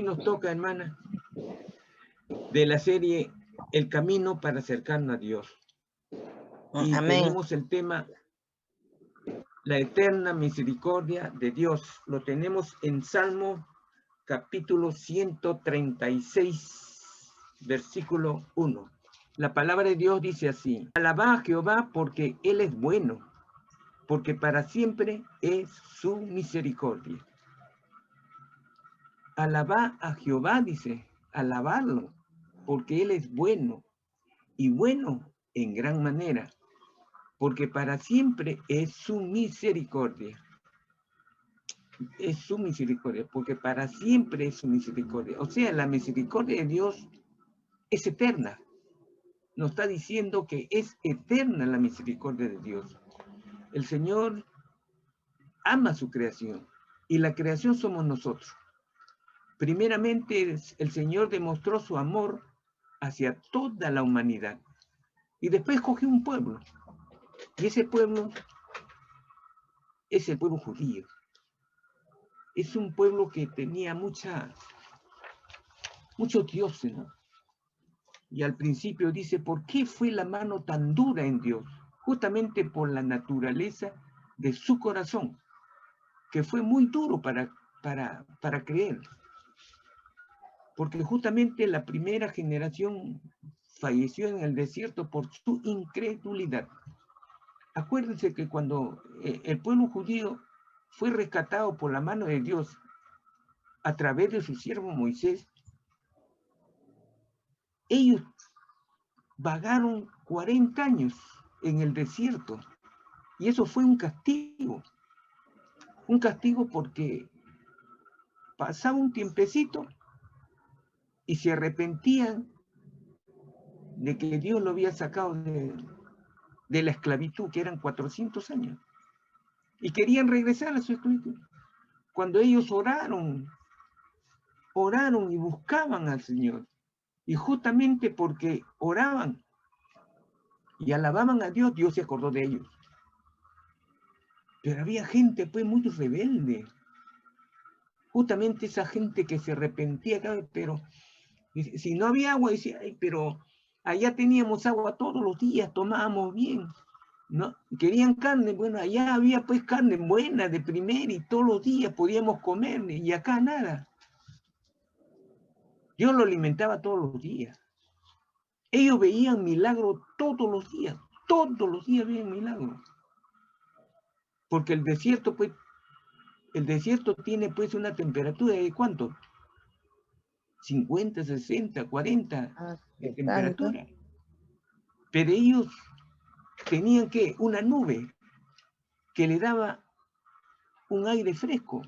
Hoy nos toca, hermana, de la serie El Camino para acercarnos a Dios. Y Amén. tenemos el tema la eterna misericordia de Dios. Lo tenemos en Salmo capítulo 136, versículo 1. La palabra de Dios dice así: alabad a Jehová porque Él es bueno, porque para siempre es su misericordia. Alabad a Jehová, dice, alabarlo, porque Él es bueno, y bueno en gran manera, porque para siempre es su misericordia. Es su misericordia, porque para siempre es su misericordia. O sea, la misericordia de Dios es eterna. Nos está diciendo que es eterna la misericordia de Dios. El Señor ama su creación, y la creación somos nosotros. Primeramente, el Señor demostró su amor hacia toda la humanidad, y después escogió un pueblo, y ese pueblo es el pueblo judío. Es un pueblo que tenía muchos dioses, ¿no? Y al principio dice, ¿por qué fue la mano tan dura en Dios? Justamente por la naturaleza de su corazón, que fue muy duro para creer. Porque justamente la primera generación falleció en el desierto por su incredulidad. Acuérdense que cuando el pueblo judío fue rescatado por la mano de Dios a través de su siervo Moisés, ellos vagaron 40 años en el desierto, y eso fue un castigo porque pasaba un tiempecito y se arrepentían de que Dios lo había sacado de la esclavitud, que eran 400 años, y querían regresar a su esclavitud. Cuando ellos oraron y buscaban al Señor, y justamente porque oraban y alababan a Dios, Dios se acordó de ellos. Pero había gente pues muy rebelde, justamente esa gente que se arrepentía, pero si no había agua, decía, ay, pero allá teníamos agua todos los días, tomábamos bien, ¿no? Querían carne, bueno, allá había pues carne buena de primera y todos los días podíamos comer, y acá nada. Dios lo alimentaba todos los días. Ellos veían milagros todos los días veían milagros. Porque el desierto tiene pues una temperatura de ¿cuánto? 50, 60, 40 de temperatura. Pero ellos tenían que una nube que le daba un aire fresco.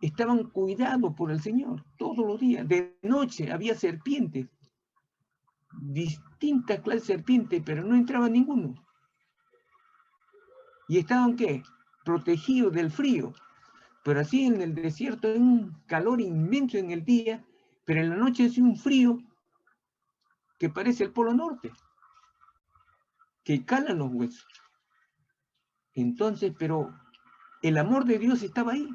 Estaban cuidados por el Señor todos los días. De noche había serpientes, distintas clases de serpientes, pero no entraba ninguno. ¿Y estaban qué? Protegidos del frío. Pero así en el desierto hay un calor inmenso en el día, pero en la noche es un frío que parece el Polo Norte, que cala los huesos. Entonces, pero el amor de Dios estaba ahí.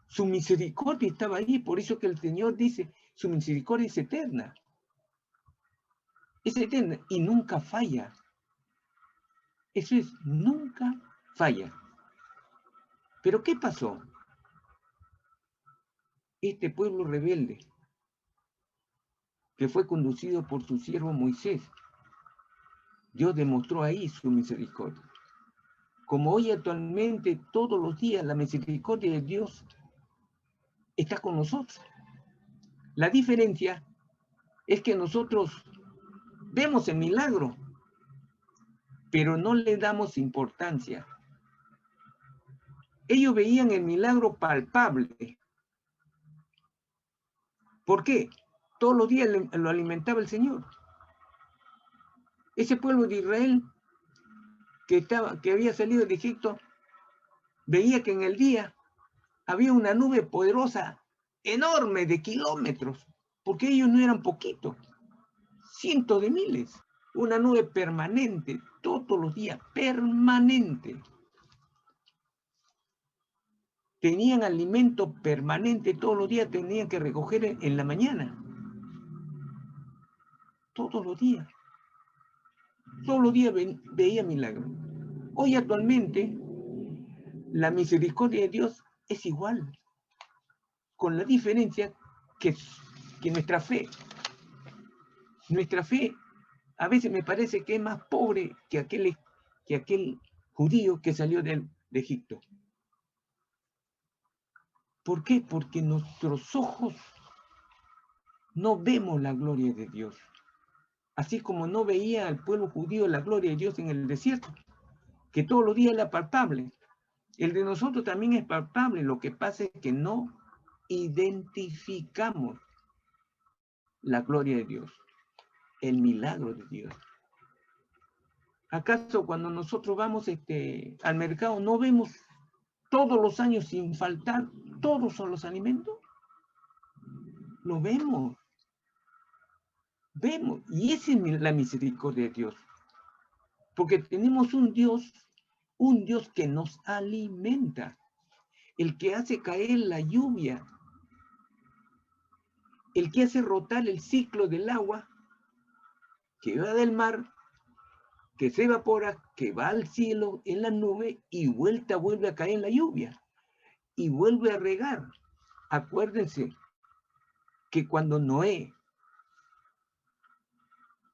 Su misericordia estaba ahí, por eso que el Señor dice, su misericordia es eterna. Es eterna y nunca falla. Eso es, nunca falla. Pero ¿qué pasó? Este pueblo rebelde, que fue conducido por su siervo Moisés, Dios demostró ahí su misericordia. Como hoy actualmente, todos los días, la misericordia de Dios está con nosotros. La diferencia es que nosotros vemos el milagro, pero no le damos importancia. Ellos veían el milagro palpable. ¿Por qué? Todos los días lo alimentaba el Señor. Ese pueblo de Israel que había salido de Egipto, veía que en el día había una nube poderosa, enorme, de kilómetros, porque ellos no eran poquitos, cientos de miles. Una nube permanente, todos los días, permanente. tenían alimento permanente todos los días, tenían que recoger en la mañana. Todos los días. Todos los días veía milagros. Hoy actualmente la misericordia de Dios es igual, con la diferencia que nuestra fe a veces me parece que es más pobre que aquel judío que salió de Egipto. ¿Por qué? Porque nuestros ojos no vemos la gloria de Dios. Así como no veía al pueblo judío la gloria de Dios en el desierto, que todos los días era palpable. El de nosotros también es palpable, lo que pasa es que no identificamos la gloria de Dios, el milagro de Dios. ¿Acaso cuando nosotros vamos al mercado no vemos todos los años sin faltar todos son los alimentos? Lo vemos. Vemos. Y esa es la misericordia de Dios. Porque tenemos un Dios que nos alimenta, el que hace caer la lluvia, el que hace rotar el ciclo del agua, que va del mar, que se evapora, que va al cielo en la nube y vuelve a caer en la lluvia y vuelve a regar. Acuérdense que cuando Noé,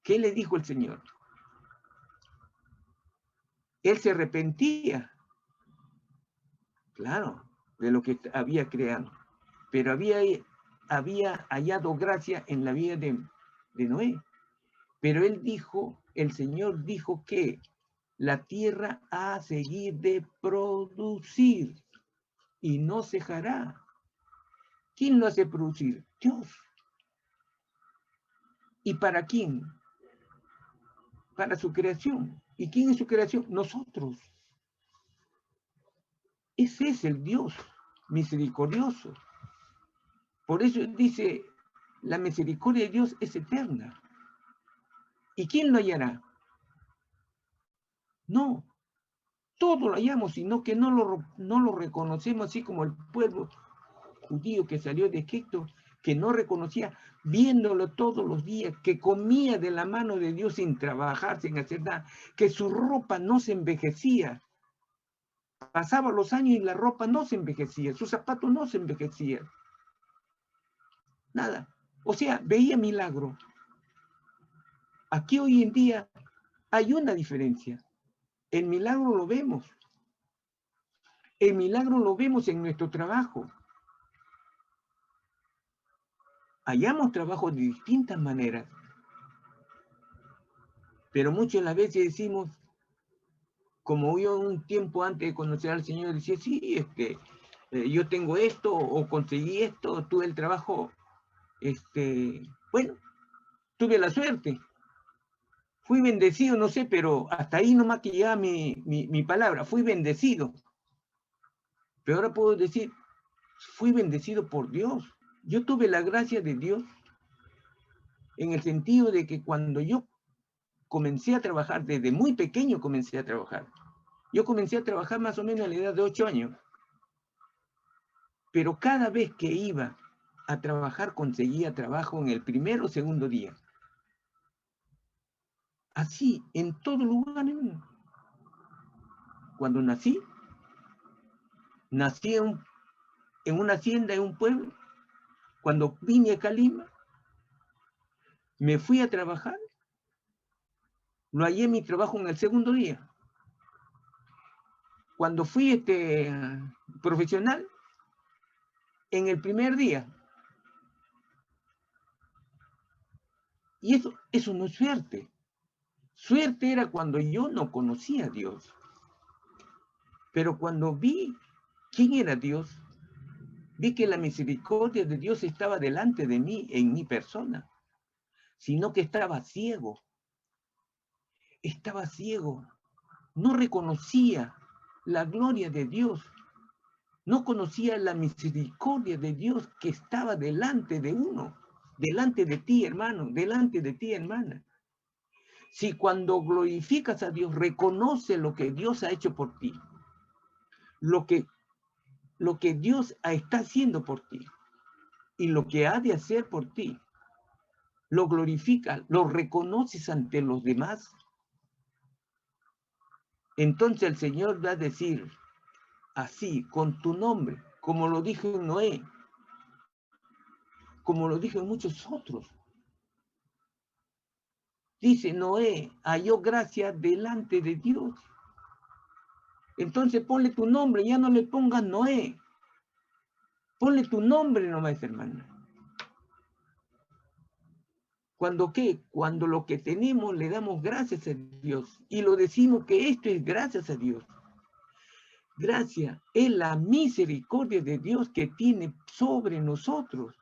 ¿qué le dijo el Señor? Él se arrepentía, claro, de lo que había creado, pero había hallado gracia en la vida de Noé. Pero el Señor dijo que la tierra ha de seguir de producir y no cejará. ¿Quién lo hace producir? Dios. ¿Y para quién? Para su creación. ¿Y quién es su creación? Nosotros. Ese es el Dios misericordioso. Por eso dice, la misericordia de Dios es eterna. ¿Y quién lo hallará? No, todos lo hallamos, sino que no lo reconocemos, así como el pueblo judío que salió de Egipto, que no reconocía, viéndolo todos los días, que comía de la mano de Dios sin trabajar, sin hacer nada, que su ropa no se envejecía. Pasaban los años y la ropa no se envejecía, sus zapatos no se envejecían. Nada. O sea, veía milagro. Aquí hoy en día hay una diferencia. El milagro lo vemos. El milagro lo vemos en nuestro trabajo. Hallamos trabajo de distintas maneras. Pero muchas las veces decimos, como yo un tiempo antes de conocer al Señor decía, sí, yo tengo esto, o conseguí esto, tuve el trabajo, bueno, tuve la suerte. Fui bendecido, no sé, pero hasta ahí nomás que llega mi palabra, fui bendecido. Pero ahora puedo decir, fui bendecido por Dios. Yo tuve la gracia de Dios en el sentido de que cuando yo comencé a trabajar, desde muy pequeño comencé a trabajar. Yo comencé a trabajar más o menos a la edad de 8 años. Pero cada vez que iba a trabajar conseguía trabajo en el primer o segundo día. Así, en todo lugar. Cuando nací en una hacienda en un pueblo. Cuando vine acá a Lima, me fui a trabajar, lo hallé mi trabajo en el segundo día. Cuando fui profesional, en el primer día. Y eso no es suerte. Suerte era cuando yo no conocía a Dios. Pero cuando vi quién era Dios, vi que la misericordia de Dios estaba delante de mí, en mi persona, sino que estaba ciego. Estaba ciego. No reconocía la gloria de Dios. No conocía la misericordia de Dios que estaba delante de uno, delante de ti, hermano, delante de ti, hermana. Si cuando glorificas a Dios, reconoce lo que Dios ha hecho por ti, lo que lo que Dios está haciendo por ti y lo que ha de hacer por ti. Lo glorifica, lo reconoces ante los demás. Entonces el Señor va a decir así, con tu nombre, como lo dijo en Noé, como lo dijo en muchos otros. Dice, Noé halló gracia delante de Dios. Entonces ponle tu nombre, ya no le pongas Noé. Ponle tu nombre nomás, hermano. ¿Cuándo qué? Cuando lo que tenemos le damos gracias a Dios y lo decimos que esto es gracias a Dios. Gracia es la misericordia de Dios que tiene sobre nosotros.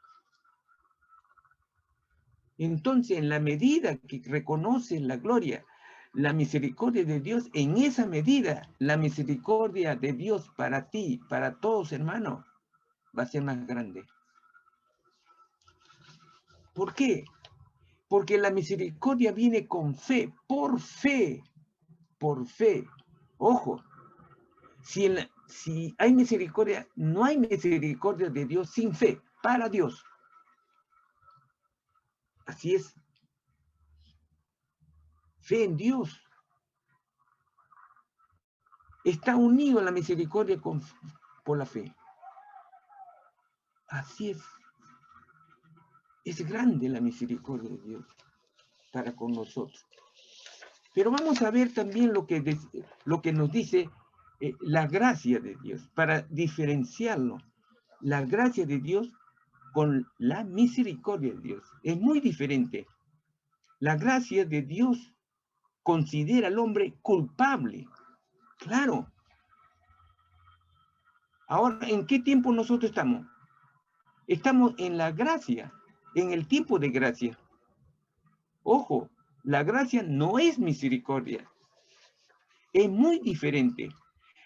Entonces, en la medida que reconoces la gloria, la misericordia de Dios, en esa medida, la misericordia de Dios para ti, para todos, hermanos, va a ser más grande. ¿Por qué? Porque la misericordia viene con fe, por fe, por fe. Ojo, si hay misericordia, no hay misericordia de Dios sin fe, para Dios. Así es. Fe en Dios. Está unido a la misericordia por la fe. Así es. Es grande la misericordia de Dios para con nosotros. Pero vamos a ver también lo que nos dice la gracia de Dios, para diferenciarlo. La gracia de Dios con la misericordia de Dios. Es muy diferente. La gracia de Dios considera al hombre culpable. Claro. Ahora, ¿en qué tiempo nosotros estamos? Estamos en la gracia, en el tiempo de gracia. Ojo, la gracia no es misericordia. Es muy diferente.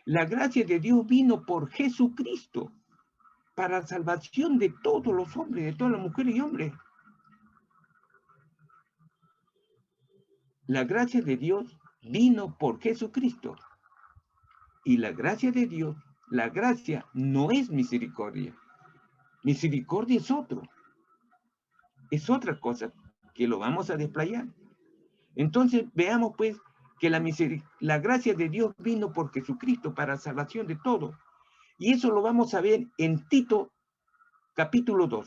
La gracia de Dios vino por Jesucristo para salvación de todos los hombres, de todas las mujeres y hombres. La gracia de Dios vino por Jesucristo. Y la gracia de Dios, la gracia no es misericordia. Misericordia es otro. Es otra cosa que lo vamos a desplayar. Entonces veamos pues que la gracia de Dios vino por Jesucristo para salvación de todo. Y eso lo vamos a ver en Tito capítulo 2.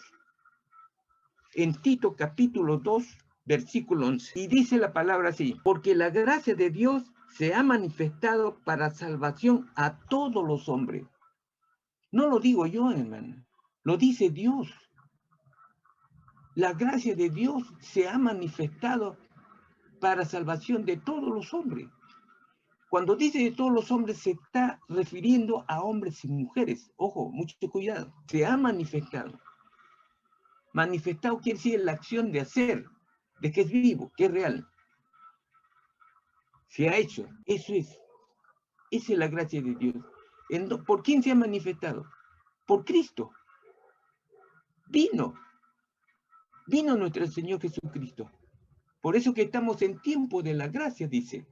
En Tito capítulo 2, versículo 11. Y dice la palabra así: porque la gracia de Dios se ha manifestado para salvación a todos los hombres. No lo digo yo, hermano. Lo dice Dios. La gracia de Dios se ha manifestado para salvación de todos los hombres. Cuando dice de todos los hombres, se está refiriendo a hombres y mujeres. Ojo, mucho cuidado. Se ha manifestado. Manifestado quiere decir la acción de hacer, de que es vivo, que es real. Se ha hecho. Eso es. Esa es la gracia de Dios. ¿Por quién se ha manifestado? Por Cristo. Vino nuestro Señor Jesucristo. Por eso que estamos en tiempo de la gracia, dice.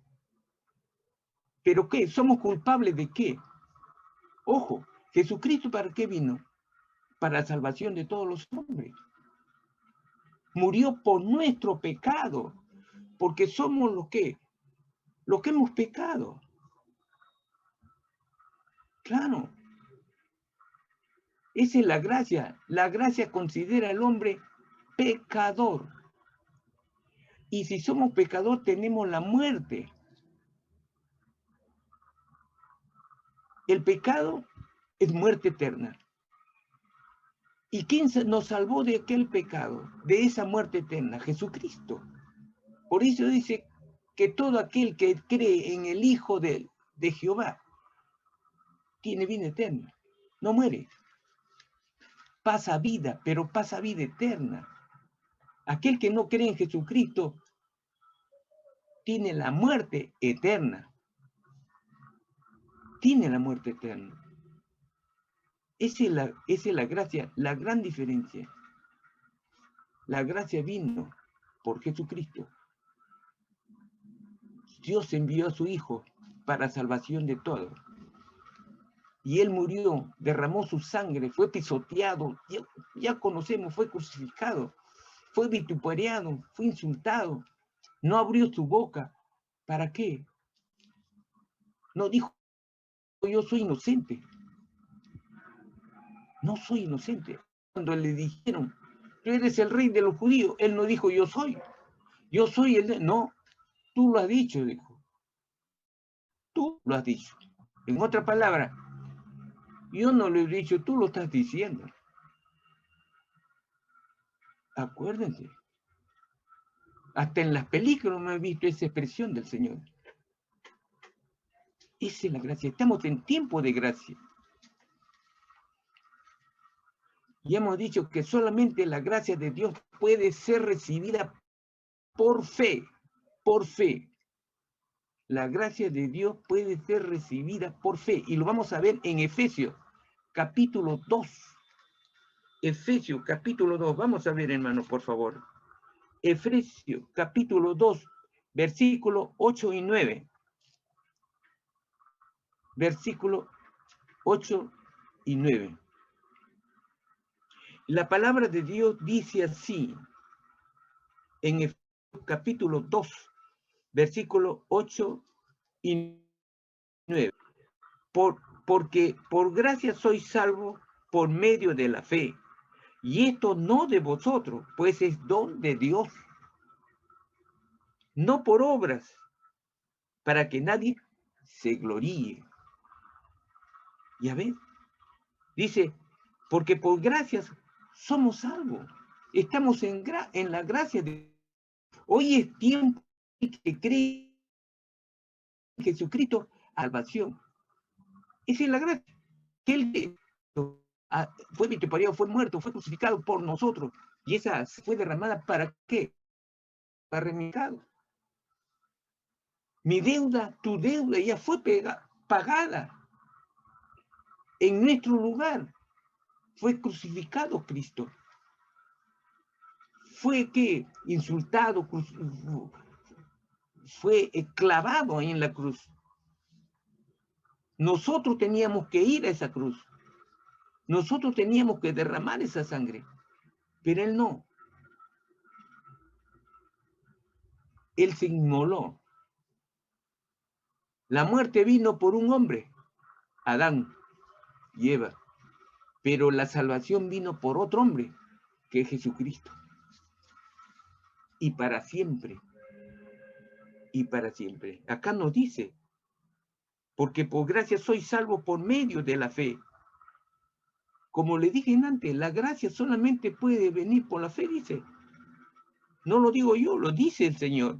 ¿Pero qué? ¿Somos culpables de qué? Ojo, ¿Jesucristo para qué vino? Para la salvación de todos los hombres. Murió por nuestro pecado, porque somos los que hemos pecado. Claro. Esa es la gracia. La gracia considera al hombre pecador. Y si somos pecadores, tenemos la muerte. El pecado es muerte eterna. ¿Y quién nos salvó de aquel pecado, de esa muerte eterna? Jesucristo. Por eso dice que todo aquel que cree en el Hijo de Jehová tiene vida eterna. No muere. Pasa vida, pero pasa vida eterna. Aquel que no cree en Jesucristo tiene la muerte eterna. Tiene la muerte eterna. Esa es la gracia, la gran diferencia. La gracia vino por Jesucristo. Dios envió a su Hijo para salvación de todo. y Él murió, derramó su sangre, fue pisoteado, ya conocemos, fue crucificado, fue vituperiado, fue insultado, no abrió su boca. ¿Para qué? No dijo, yo soy inocente. No soy inocente. Cuando le dijeron, tú eres el rey de los judíos, Él no dijo, yo soy el de... No, tú lo has dicho, dijo. Tú lo has dicho. En otra palabra, yo no lo he dicho, tú lo estás diciendo. Acuérdense. Hasta en las películas me he visto esa expresión del Señor. Esa es la gracia. Estamos en tiempo de gracia. Y hemos dicho que solamente la gracia de Dios puede ser recibida por fe. Por fe. La gracia de Dios puede ser recibida por fe. Y lo vamos a ver en Efesios, capítulo 2. Efesios, capítulo 2. Vamos a ver, hermanos, por favor. Efesios, capítulo 2, versículos 8 y 9. Versículo 8 y 9. La palabra de Dios dice así, en Efesios capítulo 2, versículo 8 y 9. Porque por gracia sois salvos por medio de la fe. Y esto no de vosotros, pues es don de Dios. No por obras, para que nadie se gloríe. ¿Ya ves? Dice, porque por gracias somos salvos. Estamos en la gracia de Dios. Hoy es tiempo que cree en Jesucristo, salvación. Esa es la gracia. Que Él fue vituperiado, fue muerto, fue crucificado por nosotros. Y esa fue derramada ¿para qué? Para remediar. Mi deuda, tu deuda ya fue pagada. En nuestro lugar fue crucificado Cristo. Fue que insultado, fue clavado ahí en la cruz. Nosotros teníamos que ir a esa cruz. Nosotros teníamos que derramar esa sangre. Pero Él no. Él se inmoló. La muerte vino por un hombre, Adán y Eva. Pero la salvación vino por otro hombre, que es Jesucristo. Y para siempre. Y para siempre. Acá nos dice, porque por gracia soy salvo por medio de la fe. Como le dije antes, la gracia solamente puede venir por la fe, dice. No lo digo yo, lo dice el Señor.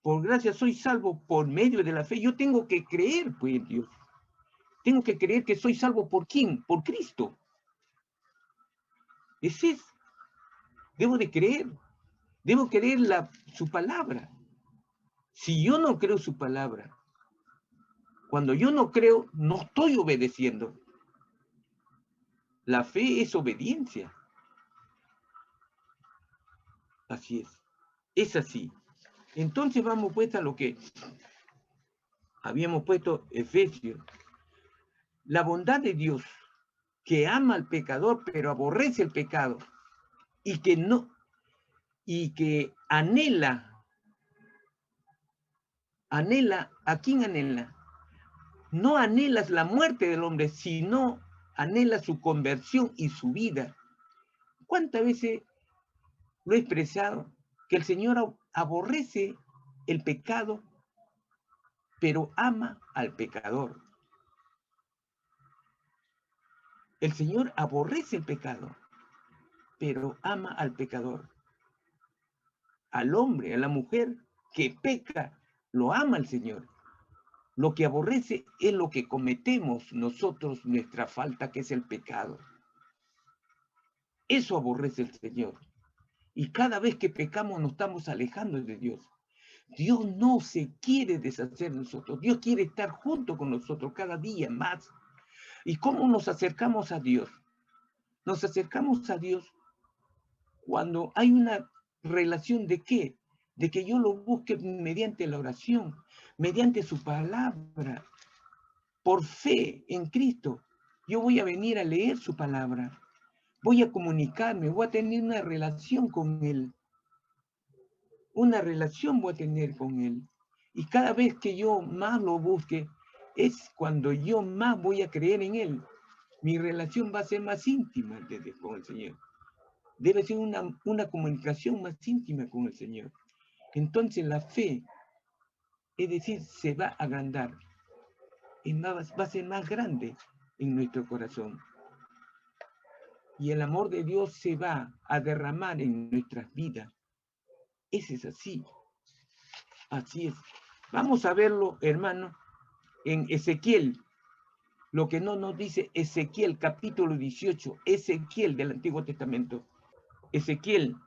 Por gracia soy salvo por medio de la fe. Yo tengo que creer, pues, Dios. Tengo que creer que soy salvo por quién, por Cristo. Ese es. Debo de creer. Debo creer su palabra. Si yo no creo su palabra, cuando yo no creo, no estoy obedeciendo. La fe es obediencia. Así es. Es así. Entonces vamos pues a lo que habíamos puesto Efesios. La bondad de Dios, que ama al pecador, pero aborrece el pecado, y que anhela, ¿a quién anhela? No anhelas la muerte del hombre, sino anhela su conversión y su vida. ¿Cuántas veces lo he expresado? Que el Señor aborrece el pecado, pero ama al pecador. El Señor aborrece el pecado, pero ama al pecador. Al hombre, a la mujer que peca, lo ama el Señor. Lo que aborrece es lo que cometemos nosotros, nuestra falta, que es el pecado. Eso aborrece el Señor. Y cada vez que pecamos nos estamos alejando de Dios. Dios no se quiere deshacer de nosotros. Dios quiere estar junto con nosotros cada día más. ¿Y cómo nos acercamos a Dios? Nos acercamos a Dios cuando hay una relación de ¿qué? De que yo lo busque mediante la oración, mediante su palabra. por fe en Cristo, yo voy a venir a leer su palabra. Voy a comunicarme, voy a tener una relación con Él. Una relación voy a tener con Él. Y cada vez que yo más lo busque, es cuando yo más voy a creer en Él. Mi relación va a ser más íntima con el Señor. Debe ser una comunicación más íntima con el Señor. Entonces la fe, es decir, se va a agrandar. Va a ser más grande en nuestro corazón. Y el amor de Dios se va a derramar en nuestras vidas. Ese es así. Así es. Vamos a verlo, hermano, en Ezequiel. Lo que no nos dice Ezequiel, capítulo 18. Ezequiel del Antiguo Testamento. Ezequiel,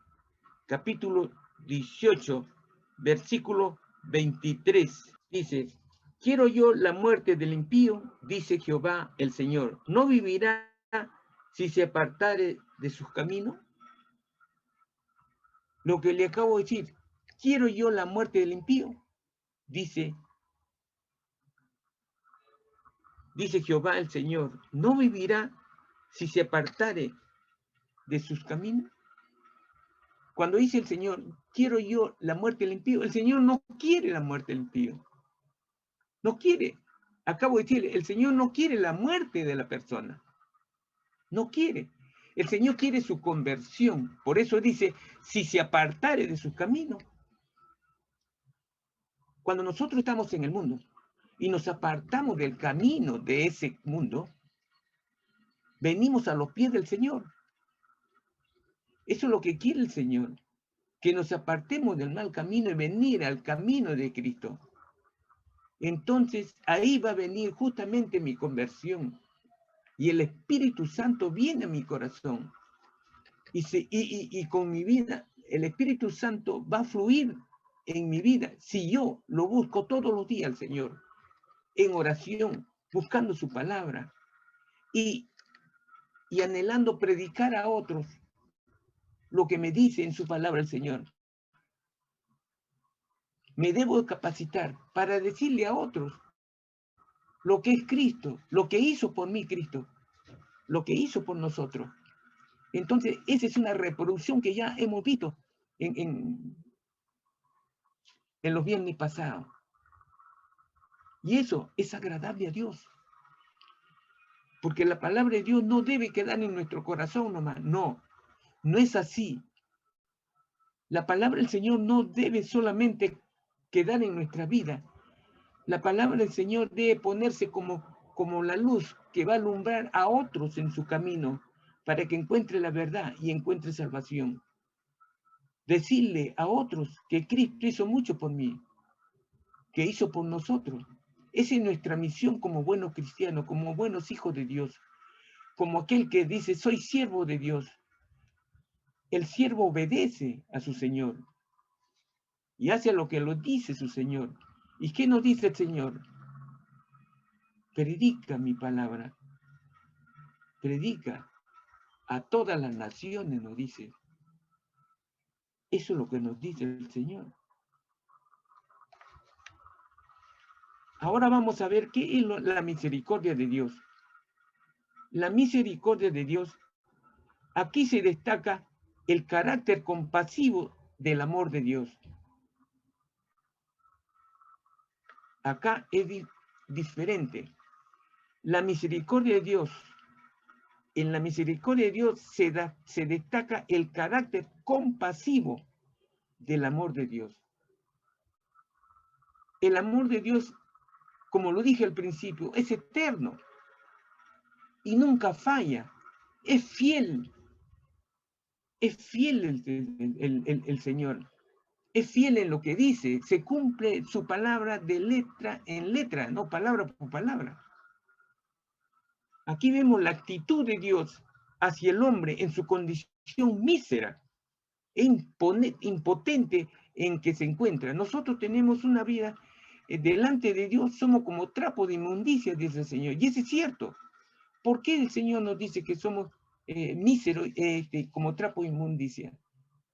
capítulo 18, versículo 23. Dice, quiero yo la muerte del impío, dice Jehová el Señor. ¿No vivirá si se apartare de sus caminos? Lo que le acabo de decir, quiero yo la muerte del impío, dice Jehová el Señor. ¿No vivirá si se apartare de sus caminos? Cuando dice el Señor, quiero yo la muerte del impío, el Señor no quiere la muerte del impío. No quiere. Acabo de decir, el Señor no quiere la muerte de la persona. No quiere. El Señor quiere su conversión. Por eso dice, si se apartare de sus caminos. Cuando nosotros estamos en el mundo y nos apartamos del camino de ese mundo, venimos a los pies del Señor. Eso es lo que quiere el Señor, que nos apartemos del mal camino y venir al camino de Cristo. Entonces ahí va a venir justamente mi conversión y el Espíritu Santo viene a mi corazón y con mi vida el Espíritu Santo va a fluir en mi vida si yo lo busco todos los días al Señor en oración, buscando su palabra y anhelando predicar a otros lo que me dice en su palabra el Señor. Me debo capacitar para decirle a otros lo que es Cristo, lo que hizo por mí Cristo, lo que hizo por nosotros. Entonces, esa es una reproducción que ya hemos visto en los viernes pasados. Y eso es agradable a Dios. Porque la palabra de Dios no debe quedar en nuestro corazón nomás. No, no es así. La palabra del Señor no debe solamente quedar en nuestra vida. La palabra del Señor debe ponerse como la luz que va a alumbrar a otros en su camino para que encuentre la verdad y encuentre salvación. Decirle a otros que Cristo hizo mucho por mí, que hizo por nosotros. Esa es nuestra misión como buenos cristianos, como buenos hijos de Dios, como aquel que dice, soy siervo de Dios. El siervo obedece a su Señor y hace lo que lo dice su Señor. ¿Y qué nos dice el Señor? Predica mi palabra. Predica a todas las naciones, nos dice. Eso es lo que nos dice el Señor. Ahora vamos a ver qué es la misericordia de Dios. La misericordia de Dios, aquí se destaca el carácter compasivo del amor de Dios. Acá es diferente. La misericordia de Dios, en la misericordia de Dios se destaca el carácter compasivo del amor de Dios. El amor de Dios, como lo dije al principio, es eterno y nunca falla. Es fiel. Es fiel el Señor. Es fiel en lo que dice. Se cumple su palabra de letra en letra, no palabra por palabra. Aquí vemos la actitud de Dios hacia el hombre en su condición mísera e impotente en que se encuentra. Nosotros tenemos una vida delante de Dios, somos como trapo de inmundicia, dice el Señor. Y eso es cierto. ¿Por qué el Señor nos dice que somos míseros como trapo de inmundicia?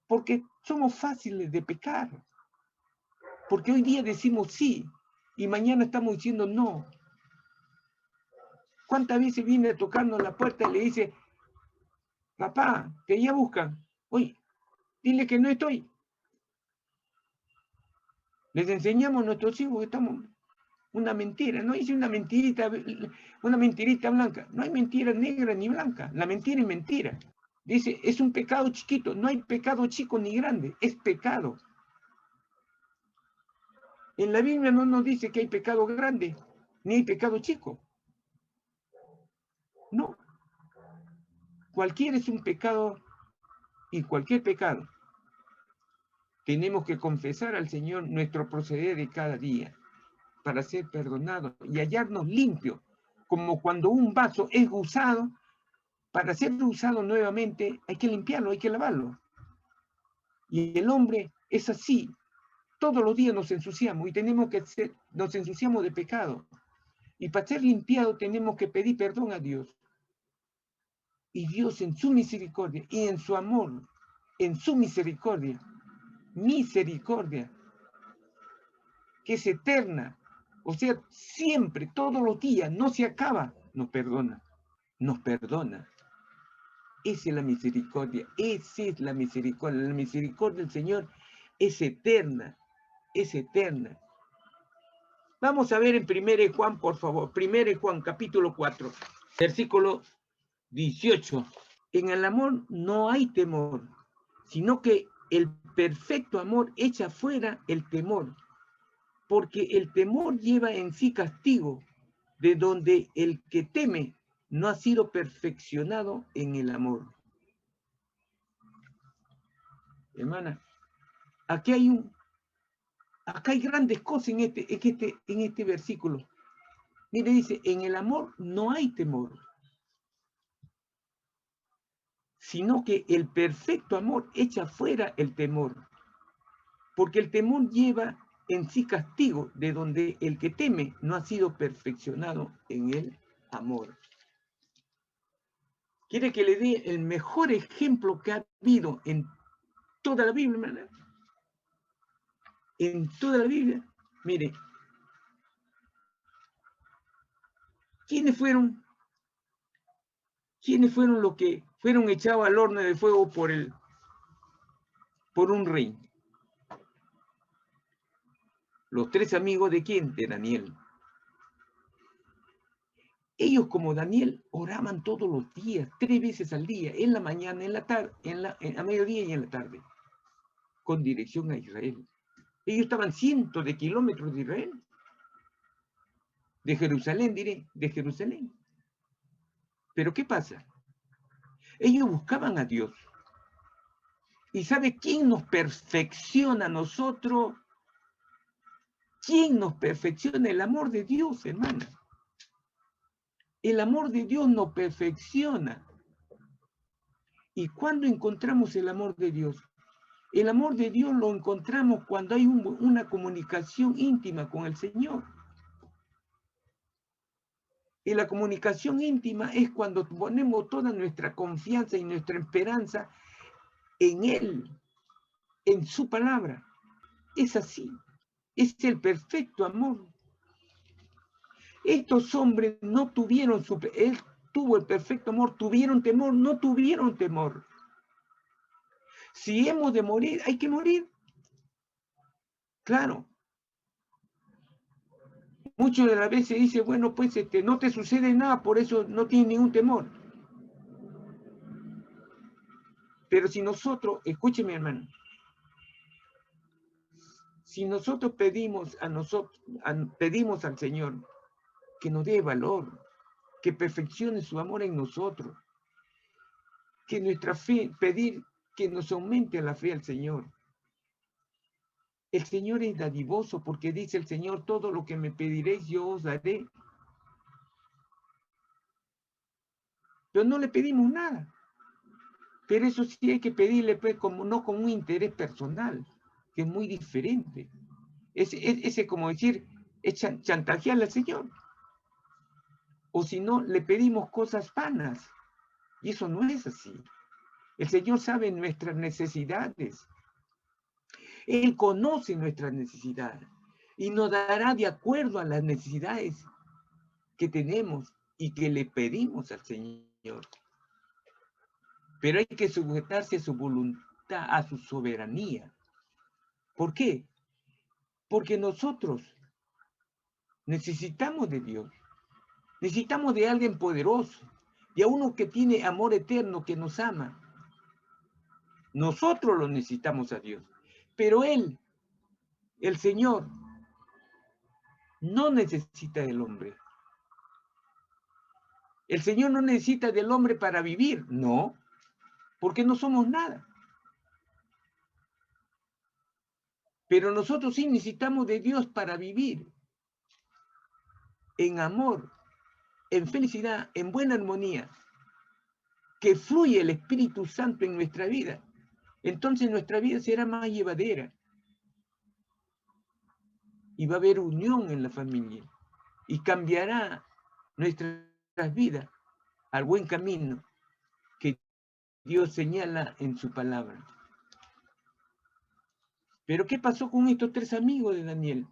Porque somos fáciles de pecar. Porque hoy día decimos sí y mañana estamos diciendo no. ¿Cuántas veces viene a tocarnos la puerta y le dice, papá, que ya buscan? Oye, dile que no estoy. Les enseñamos a nuestros hijos que estamos una mentira. No dice una mentirita blanca. No hay mentira negra ni blanca. La mentira es mentira. Dice, es un pecado chiquito. No hay pecado chico ni grande. Es pecado. En la Biblia no nos dice que hay pecado grande, ni hay pecado chico. No. Cualquiera es un pecado y cualquier pecado. Tenemos que confesar al Señor nuestro proceder de cada día para ser perdonados y hallarnos limpios, como cuando un vaso es usado. Para ser usado nuevamente hay que limpiarlo, hay que lavarlo. Y el hombre es así. Todos los días nos ensuciamos y nos ensuciamos de pecado. Y para ser limpiado tenemos que pedir perdón a Dios. Y Dios en su misericordia y en su amor, en su misericordia, que es eterna, o sea, siempre, todos los días, no se acaba, nos perdona, nos perdona. Esa es la misericordia, esa es la misericordia del Señor es eterna, es eterna. Vamos a ver en 1 Juan, por favor, 1 Juan capítulo 4, versículo 18. En el amor no hay temor, sino que el perfecto amor echa fuera el temor, porque el temor lleva en sí castigo, de donde el que teme no ha sido perfeccionado en el amor. Hermana, acá hay grandes cosas en este versículo. Mire, dice, en el amor no hay temor, sino que el perfecto amor echa fuera el temor, porque el temor lleva en sí castigo, de donde el que teme no ha sido perfeccionado en el amor. ¿Quiere que le dé el mejor ejemplo que ha habido en toda la Biblia, hermana? En toda la Biblia, mire, ¿quiénes fueron los que fueron echados al horno de fuego por un rey? Los 3 amigos de quién? De Daniel. Ellos, como Daniel, oraban todos los días, 3 veces al día, en la mañana, en la tarde, a mediodía y en la tarde, con dirección a Israel. Ellos estaban cientos de kilómetros de Israel, de Jerusalén, de Jerusalén. Pero ¿qué pasa? Ellos buscaban a Dios. ¿Y sabe quién nos perfecciona a nosotros? ¿Quién nos perfecciona? El amor de Dios, hermana. El amor de Dios nos perfecciona. ¿Y cuándo encontramos el amor de Dios? El amor de Dios lo encontramos cuando hay una comunicación íntima con el Señor. Y la comunicación íntima es cuando ponemos toda nuestra confianza y nuestra esperanza en Él, en su palabra. Es así. Es el perfecto amor. Estos hombres no tuvieron Él tuvo el perfecto amor. ¿Tuvieron temor? No tuvieron temor. Si hemos de morir, hay que morir. Claro. Muchos de las veces dicen, bueno, pues no te sucede nada, por eso no tienes ningún temor. Pero si nosotros, escúcheme, hermano, si nosotros pedimos al Señor que nos dé valor, que perfeccione su amor en nosotros, que nuestra fe, pedir que nos aumente la fe al Señor. El Señor es dadivoso porque dice el Señor, todo lo que me pediréis yo os daré. Pero no le pedimos nada. Pero eso sí hay que pedirle, pues, no con un interés personal, que es muy diferente. Ese como decir, es chantajearle al Señor. O si no, le pedimos cosas vanas. Y eso no es así. El Señor sabe nuestras necesidades. Él conoce nuestras necesidades y nos dará de acuerdo a las necesidades que tenemos. y que le pedimos al Señor. Pero hay que sujetarse a su voluntad, a su soberanía. ¿Por qué? Porque nosotros necesitamos de Dios. Necesitamos de alguien poderoso, de uno que tiene amor eterno, que nos ama. Nosotros lo necesitamos a Dios. Pero Él, el Señor, no necesita del hombre. El Señor no necesita del hombre para vivir, no, porque no somos nada. Pero nosotros sí necesitamos de Dios para vivir en amor, en felicidad, en buena armonía, que fluye el Espíritu Santo en nuestra vida. Entonces nuestra vida será más llevadera y va a haber unión en la familia y cambiará nuestras vidas al buen camino que Dios señala en su palabra. Pero ¿qué pasó con estos 3 amigos de Daniel?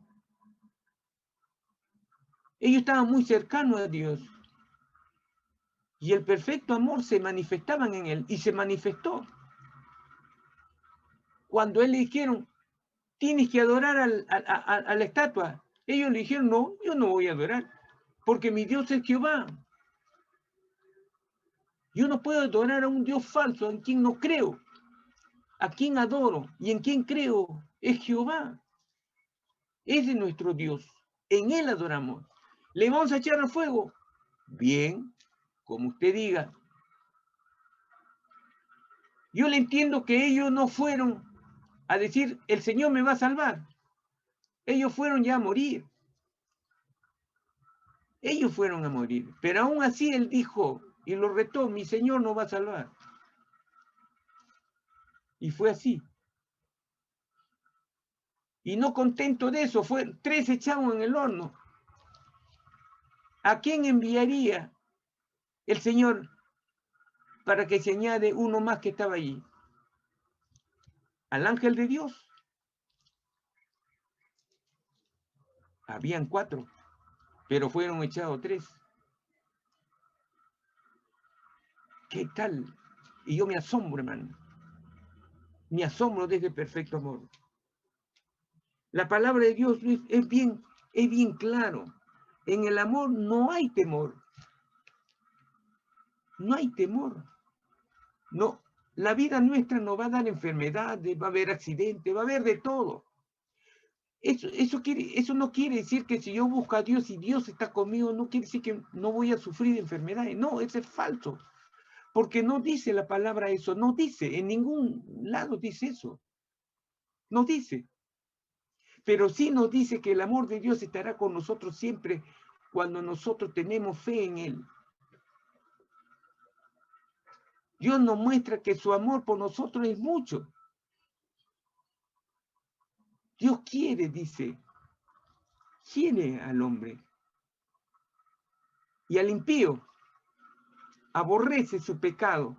Ellos estaban muy cercanos a Dios y el perfecto amor se manifestaba en él y se manifestó. Cuando él le dijeron, tienes que adorar a la estatua, ellos le dijeron, no, yo no voy a adorar, porque mi Dios es Jehová. Yo no puedo adorar a un Dios falso en quien no creo. A quien adoro y en quien creo es Jehová. Ese es nuestro Dios. En Él adoramos. ¿Le vamos a echar al fuego? Bien, como usted diga. Yo le entiendo que ellos no fueron a decir, el Señor me va a salvar. Ellos fueron ya a morir. Ellos fueron a morir. Pero aún así Él dijo y lo retó, mi Señor no va a salvar. Y fue así. Y no contento de eso, 3 echados en el horno. ¿A quién enviaría el Señor para que se añade uno más que estaba allí? Al ángel de Dios. Habían 4, pero fueron echados 3. ¿Qué tal? Y yo me asombro, hermano. Me asombro de ese perfecto amor. La palabra de Dios es bien claro. En el amor no hay temor. No hay temor. No, la vida nuestra nos va a dar enfermedades, va a haber accidentes, va a haber de todo. Eso no quiere decir que si yo busco a Dios y Dios está conmigo, no quiere decir que no voy a sufrir enfermedades. No, eso es falso. Porque no dice la palabra eso, no dice, en ningún lado dice eso. No dice. Pero sí nos dice que el amor de Dios estará con nosotros siempre cuando nosotros tenemos fe en Él. Dios nos muestra que su amor por nosotros es mucho. Dios quiere, dice, quiere al hombre. Y al impío aborrece su pecado,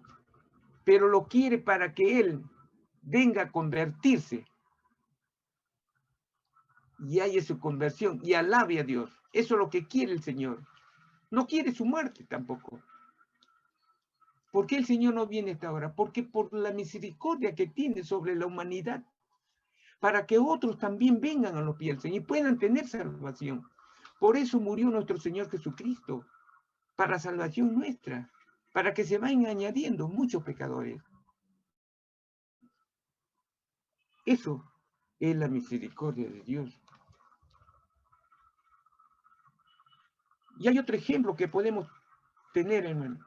pero lo quiere para que él venga a convertirse y haya su conversión y alabe a Dios. Eso es lo que quiere el Señor. No quiere su muerte tampoco. ¿Por qué el Señor no viene a esta hora? Porque por la misericordia que tiene sobre la humanidad, para que otros también vengan a los pies del Señor y puedan tener salvación. Por eso murió nuestro Señor Jesucristo, para salvación nuestra, para que se vayan añadiendo muchos pecadores. Eso es la misericordia de Dios. Y hay otro ejemplo que podemos tener, hermano.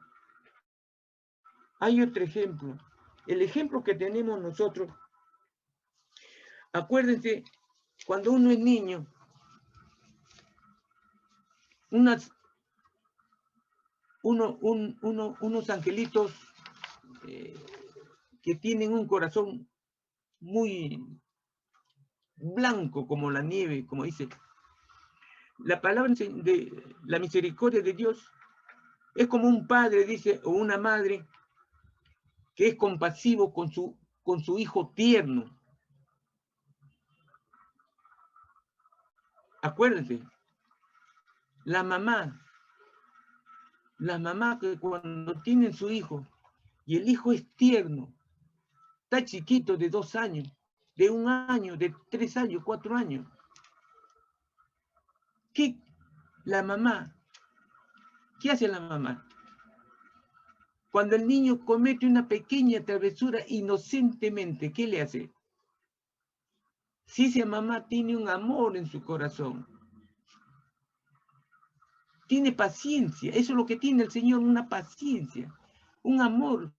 Hay otro ejemplo. El ejemplo que tenemos nosotros, acuérdense, cuando uno es niño, unos angelitos que tienen un corazón muy blanco como la nieve, como dice. La palabra de la misericordia de Dios es como un padre, dice, o una madre que es compasivo con su hijo tierno. Acuérdense, la mamá Las mamás que cuando tienen su hijo y el hijo es tierno, está chiquito de 2 años, de 1 año, de 3 años, 4 años. ¿Qué la mamá? ¿Qué hace la mamá? Cuando el niño comete una pequeña travesura inocentemente, ¿qué le hace? Si esa mamá tiene un amor en su corazón, tiene paciencia, eso es lo que tiene el Señor, una paciencia, un amor,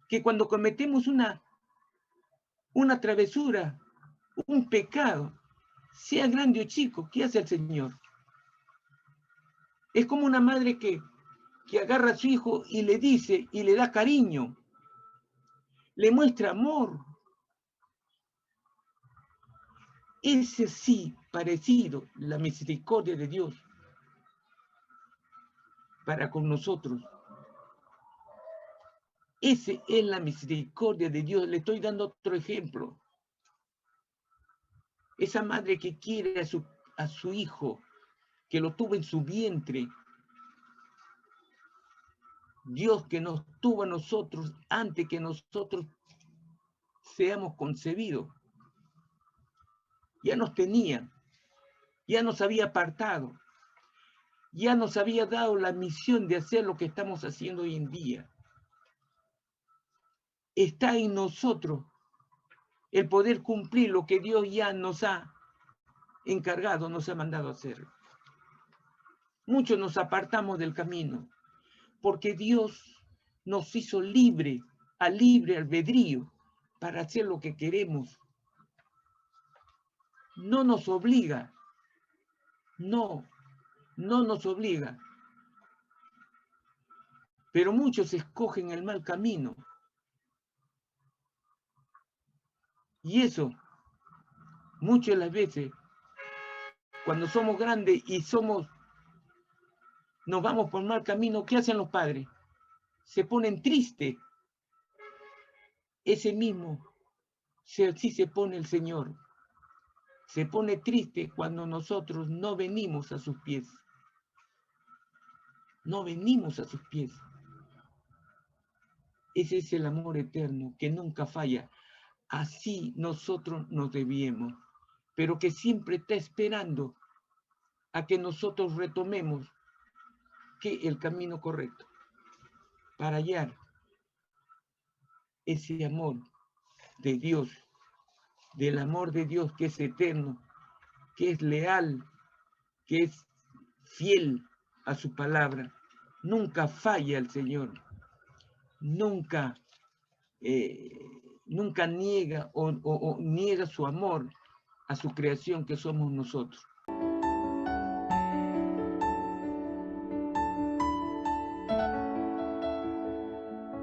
que cuando cometemos una travesura, un pecado, sea grande o chico, ¿qué hace el Señor? Es como una madre que agarra a su hijo y le dice, y le da cariño, le muestra amor. Ese sí, parecido, la misericordia de Dios para con nosotros. Esa es la misericordia de Dios. Le estoy dando otro ejemplo. Esa madre que quiere a su hijo, que lo tuvo en su vientre. Dios que nos tuvo a nosotros antes que nosotros seamos concebidos. Ya nos tenía, ya nos había apartado, ya nos había dado la misión de hacer lo que estamos haciendo hoy en día. Está en nosotros el poder cumplir lo que Dios ya nos ha encargado, nos ha mandado a hacer. Muchos nos apartamos del camino, porque Dios nos hizo libre, a libre albedrío, para hacer lo que queremos. No nos obliga, no nos obliga. Pero muchos escogen el mal camino. Y eso, muchas de las veces, cuando somos grandes y nos vamos por mal camino, ¿qué hacen los padres? Se ponen tristes. Ese mismo, sí se pone el Señor. Se pone triste cuando nosotros no venimos a sus pies. No venimos a sus pies. Ese es el amor eterno que nunca falla. Así nosotros nos debíamos, pero que siempre está esperando a que nosotros retomemos el camino correcto para hallar ese amor de Dios, del amor de Dios que es eterno, que es leal, que es fiel a su palabra. Nunca falla el Señor, nunca niega o niega su amor a su creación que somos nosotros.